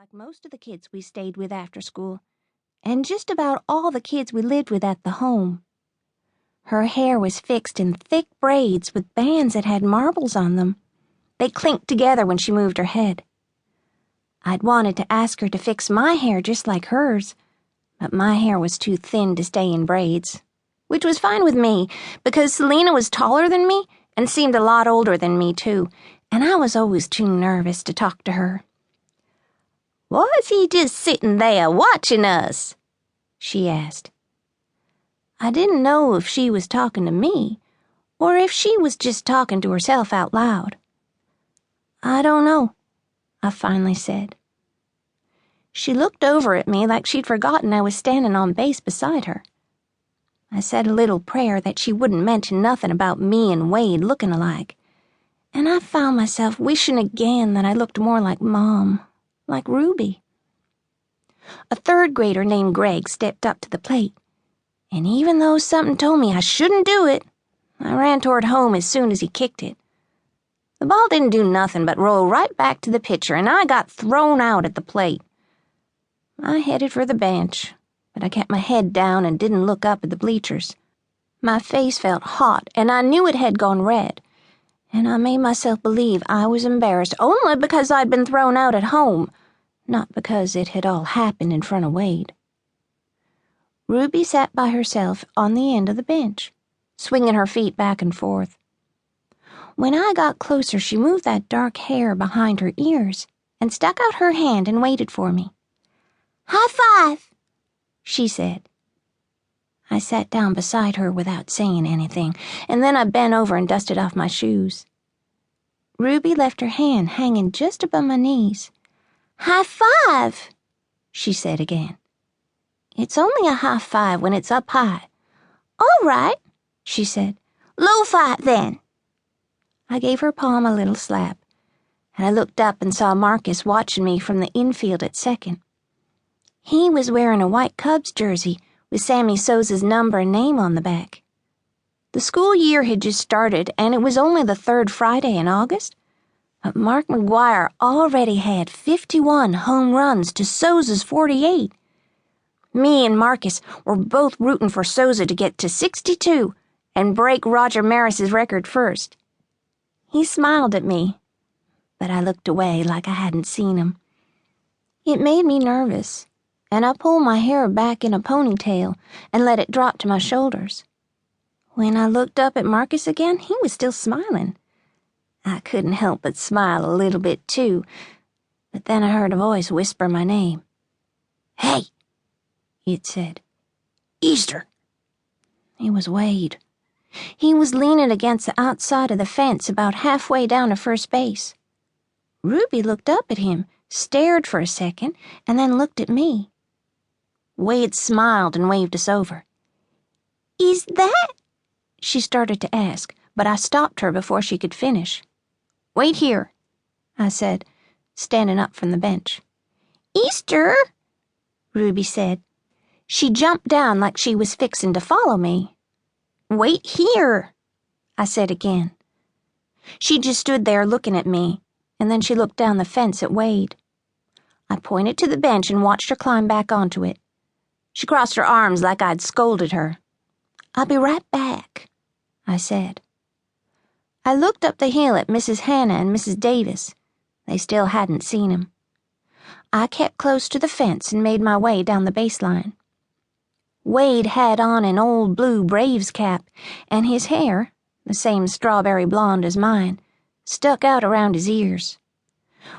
like most of the kids we stayed with after school, and just about all the kids we lived with at the home. Her hair was fixed in thick braids with bands that had marbles on them. They clinked together when she moved her head. I'd wanted to ask her to fix my hair just like hers, but my hair was too thin to stay in braids, which was fine with me because Selena was taller than me and seemed a lot older than me too, and I was always too nervous to talk to her. "Was he just sitting there watching us?" she asked. I didn't know if she was talking to me or if she was just talking to herself out loud. "I don't know," I finally said. She looked over at me like she'd forgotten I was standing on base beside her. I said a little prayer that she wouldn't mention nothing about me and Wade looking alike, and I found myself wishing again that I looked more like Mom. Like Ruby. A third grader named Greg stepped up to the plate, and even though something told me I shouldn't do it, I ran toward home as soon as he kicked it. The ball didn't do nothing but roll right back to the pitcher, and I got thrown out at the plate. I headed for the bench, but I kept my head down and didn't look up at the bleachers. My face felt hot, and I knew it had gone red, and I made myself believe I was embarrassed only because I'd been thrown out at home, not because it had all happened in front of Wade. Ruby sat by herself on the end of the bench, swinging her feet back and forth. When I got closer, she moved that dark hair behind her ears and stuck out her hand and waited for me. "High five," she said. I sat down beside her without saying anything, and then I bent over and dusted off my shoes. Ruby left her hand hanging just above my knees. "High five," she said again. "It's only a high five when it's up high." "All right," she said. "Low five, then." I gave her palm a little slap, and I looked up and saw Marcus watching me from the infield at second. He was wearing a white Cubs jersey with Sammy Souza's number and name on the back. The school year had just started, and it was only the third Friday in August, but Mark McGuire already had 51 home runs to Souza's 48. Me and Marcus were both rooting for Souza to get to 62 and break Roger Maris's record first. He smiled at me, but I looked away like I hadn't seen him. It made me nervous, and I pulled my hair back in a ponytail and let it drop to my shoulders. When I looked up at Marcus again, he was still smiling. I couldn't help but smile a little bit too, but then I heard a voice whisper my name. "Hey," it said. "Easter." It was Wade. He was leaning against the outside of the fence about halfway down to first base. Ruby looked up at him, stared for a second, and then looked at me. Wade smiled and waved us over. "Is that—" she started to ask, but I stopped her before she could finish. "Wait here," I said, standing up from the bench. "Easter," Ruby said. She jumped down like she was fixing to follow me. "Wait here," I said again. She just stood there looking at me, and then she looked down the fence at Wade. I pointed to the bench and watched her climb back onto it. She crossed her arms like I'd scolded her. "I'll be right back," I said. I looked up the hill at Mrs. Hannah and Mrs. Davis. They still hadn't seen him. I kept close to the fence and made my way down the baseline. Wade had on an old blue Braves cap, and his hair, the same strawberry blonde as mine, stuck out around his ears.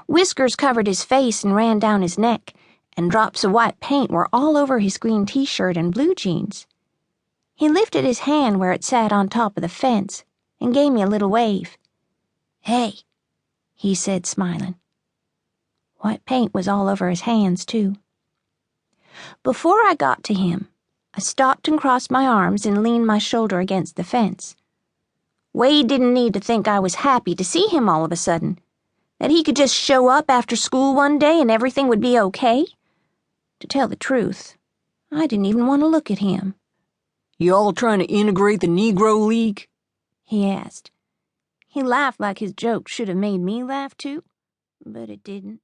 Whiskers covered his face and ran down his neck, and drops of white paint were all over his green t-shirt and blue jeans. He lifted his hand where it sat on top of the fence and gave me a little wave. "Hey," he said, smiling. White paint was all over his hands, too. Before I got to him, I stopped and crossed my arms and leaned my shoulder against the fence. Wade didn't need to think I was happy to see him all of a sudden, that he could just show up after school one day and everything would be okay. To tell the truth, I didn't even want to look at him. "You all trying to integrate the Negro League?" he asked. He laughed like his joke should have made me laugh too, but it didn't.